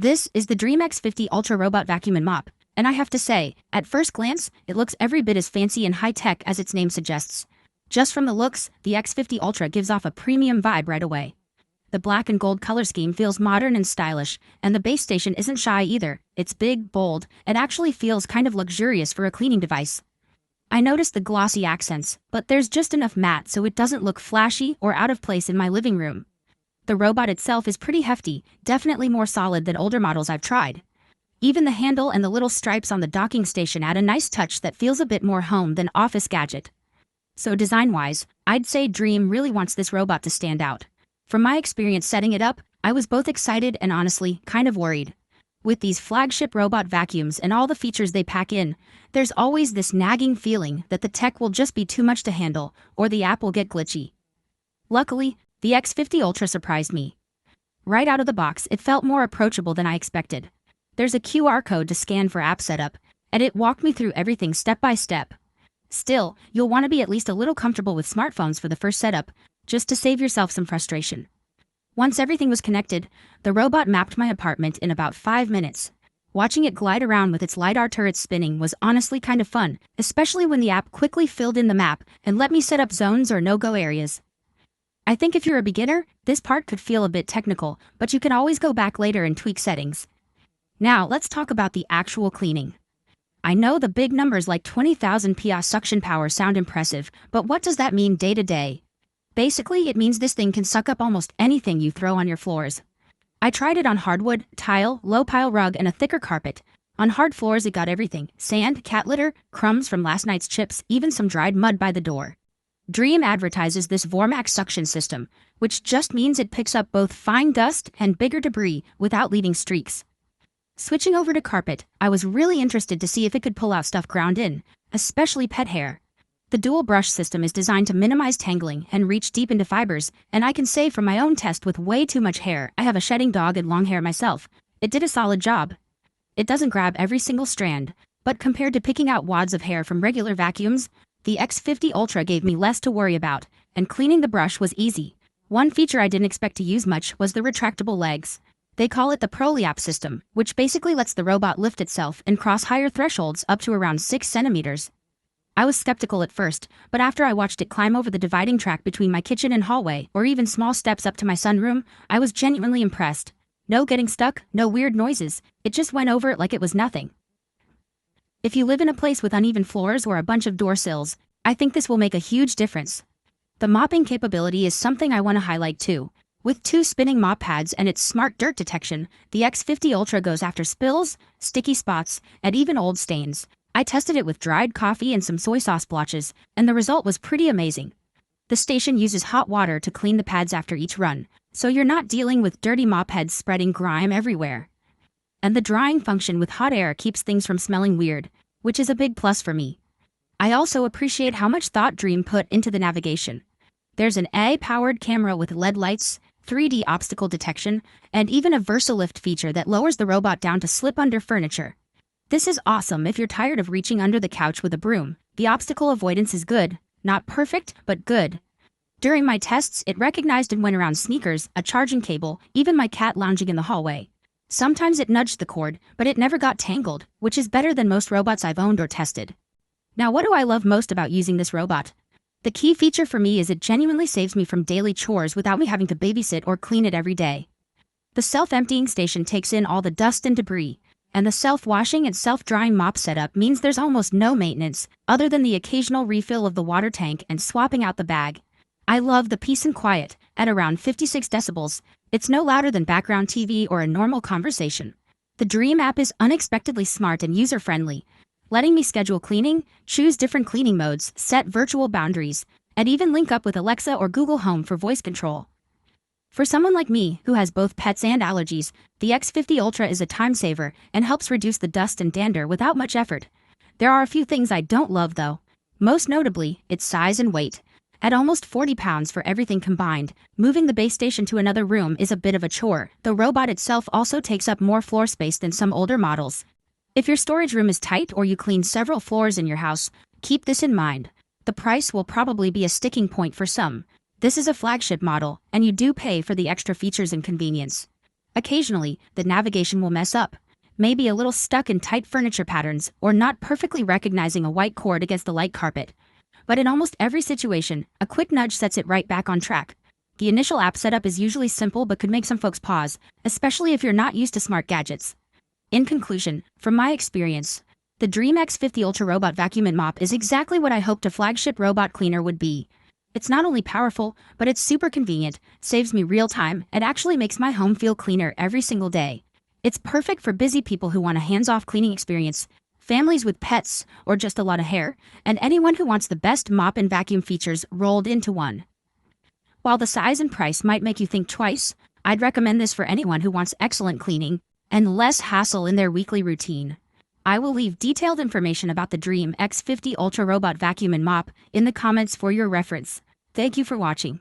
This is the Dreame X50 Ultra Robot Vacuum and Mop, and I have to say, at first glance, it looks every bit as fancy and high-tech as its name suggests. Just from the looks, the X50 Ultra gives off a premium vibe right away. The black and gold color scheme feels modern and stylish, and the base station isn't shy either. It's big, bold, and actually feels kind of luxurious for a cleaning device. I noticed the glossy accents, but there's just enough matte so it doesn't look flashy or out of place in my living room. The robot itself is pretty hefty, definitely more solid than older models I've tried. Even the handle and the little stripes on the docking station add a nice touch that feels a bit more home than office gadget. So design-wise, I'd say Dreame really wants this robot to stand out. From my experience setting it up, I was both excited and honestly, kind of worried. With these flagship robot vacuums and all the features they pack in, there's always this nagging feeling that the tech will just be too much to handle, or the app will get glitchy. Luckily, the X50 Ultra surprised me. Right out of the box, it felt more approachable than I expected. There's a QR code to scan for app setup, and it walked me through everything step by step. Still, you'll want to be at least a little comfortable with smartphones for the first setup, just to save yourself some frustration. Once everything was connected, the robot mapped my apartment in about 5 minutes. Watching it glide around with its LiDAR turrets spinning was honestly kind of fun, especially when the app quickly filled in the map and let me set up zones or no-go areas. I think if you're a beginner, this part could feel a bit technical, but you can always go back later and tweak settings. Now, let's talk about the actual cleaning. I know the big numbers like 20,000 PSI suction power sound impressive, but what does that mean day to day? Basically, it means this thing can suck up almost anything you throw on your floors. I tried it on hardwood, tile, low-pile rug, and a thicker carpet. On hard floors, it got everything: sand, cat litter, crumbs from last night's chips, even some dried mud by the door. Dreame advertises this Vormax suction system, which just means it picks up both fine dust and bigger debris without leaving streaks. Switching over to carpet, I was really interested to see if it could pull out stuff ground in, especially pet hair. The dual brush system is designed to minimize tangling and reach deep into fibers, and I can say from my own test with way too much hair, I have a shedding dog and long hair myself, it did a solid job. It doesn't grab every single strand, but compared to picking out wads of hair from regular vacuums, the X50 Ultra gave me less to worry about, and cleaning the brush was easy. One feature I didn't expect to use much was the retractable legs. They call it the ProLiap system, which basically lets the robot lift itself and cross higher thresholds up to around 6 centimeters. I was skeptical at first, but after I watched it climb over the dividing track between my kitchen and hallway, or even small steps up to my sunroom, I was genuinely impressed. No getting stuck, no weird noises, it just went over it like it was nothing. If you live in a place with uneven floors or a bunch of door sills, I think this will make a huge difference. The mopping capability is something I want to highlight too. With 2 spinning mop pads and its smart dirt detection, the X50 Ultra goes after spills, sticky spots, and even old stains. I tested it with dried coffee and some soy sauce blotches, and the result was pretty amazing. The station uses hot water to clean the pads after each run, so you're not dealing with dirty mop heads spreading grime everywhere. And the drying function with hot air keeps things from smelling weird, which is a big plus for me. I also appreciate how much thought Dreame put into the navigation. There's an AI-powered camera with LED lights, 3D obstacle detection, and even a VersaLift feature that lowers the robot down to slip under furniture. This is awesome if you're tired of reaching under the couch with a broom. The obstacle avoidance is good, not perfect, but good. During my tests, it recognized and went around sneakers, a charging cable, even my cat lounging in the hallway. Sometimes it nudged the cord, but it never got tangled, which is better than most robots I've owned or tested. Now, what do I love most about using this robot? The key feature for me is it genuinely saves me from daily chores without me having to babysit or clean it every day. The self-emptying station takes in all the dust and debris, and the self-washing and self-drying mop setup means there's almost no maintenance, other than the occasional refill of the water tank and swapping out the bag. I love the peace and quiet. At around 56 decibels, it's no louder than background TV or a normal conversation. The Dreame app is unexpectedly smart and user-friendly, letting me schedule cleaning, choose different cleaning modes, set virtual boundaries, and even link up with Alexa or Google Home for voice control. For someone like me, who has both pets and allergies, the X50 Ultra is a time saver and helps reduce the dust and dander without much effort. There are a few things I don't love though. Most notably, its size and weight. At almost 40 pounds for everything combined, moving the base station to another room is a bit of a chore. The robot itself also takes up more floor space than some older models. If your storage room is tight or you clean several floors in your house, keep this in mind. The price will probably be a sticking point for some. This is a flagship model, and you do pay for the extra features and convenience. Occasionally, the navigation will mess up, maybe a little stuck in tight furniture patterns or not perfectly recognizing a white cord against the light carpet. But in almost every situation, a quick nudge sets it right back on track. The initial app setup is usually simple but could make some folks pause, especially if you're not used to smart gadgets. In conclusion, from my experience, the Dreame X50 Ultra Robot Vacuum and Mop is exactly what I hoped a flagship robot cleaner would be. It's not only powerful, but it's super convenient, saves me real time, and actually makes my home feel cleaner every single day. It's perfect for busy people who want a hands-off cleaning experience, families with pets or just a lot of hair, and anyone who wants the best mop and vacuum features rolled into one. While the size and price might make you think twice, I'd recommend this for anyone who wants excellent cleaning and less hassle in their weekly routine. I will leave detailed information about the Dreame X50 Ultra Robot Vacuum and Mop in the comments for your reference. Thank you for watching.